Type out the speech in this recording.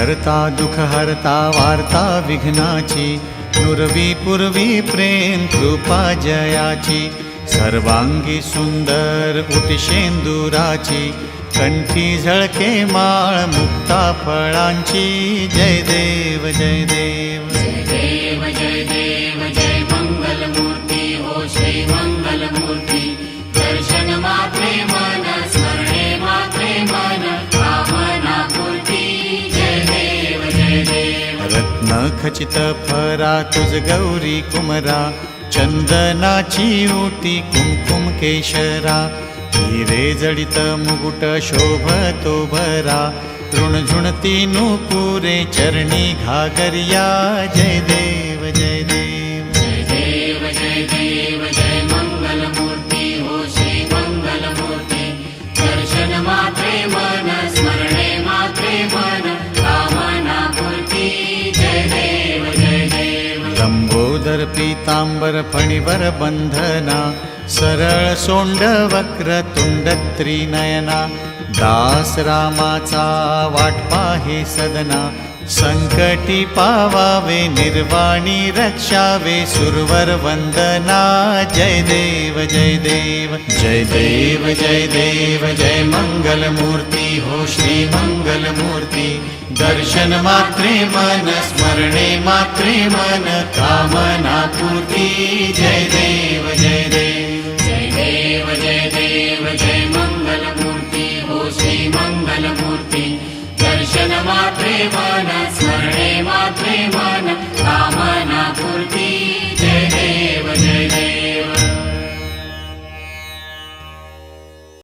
करता दुःख हरता वार्ता विघ्नाची, नुरवी पूर्वी प्रेम कृपा जयाची, सर्वांगी सुंदर उटिशेंदुराची, कंठी झळके माळ मुक्ता फळांची, जय देव जय देव जय देव जय देव जय मंगल मूर्ती हो श्री मंगल मूर्ती, दर्शन मात्रे मन स्मरणे मात्रे मन कामना पूर्ती, जय देव जय देव। रत्न खचित फरा तुझ गौरी कुमरा, चंदनाची ओटी कुमकुम केशरा, हिरे जडित मुकुट शोभतो भरा, तृणझुणती नूपुरे चरणी घागरिया, जय देव जय देव जय देव जय देव जय मंगल मूर्ती हो श्री मंगल मूर्ती, दर्शन मात्रे मन स्मरणे मात्रे मन कामना पूर्ती, जय देव जय देव। लंबोदर पीतांबर फणीवर बंधना, सरळ सोंड वक्र तुंड त्रिनयना, दास रामाचा वाट पाहे सदना, संकटी पावावे निर्वाणी रक्षावे सुरवर वंदना, जय देव जय देव जय देव जय देव जय मंगल मूर्ती हो श्री मंगल मूर्ती, दर्शन मात्रे मन स्मरणे मात्रे मन कामना पूर्ती, जय देव जय देव जय देव जय देव जय मंगल मूर्ती हो श्री मंगल मूर्ती, दर्शन मात्रे मन स्मरणे मात्रे मन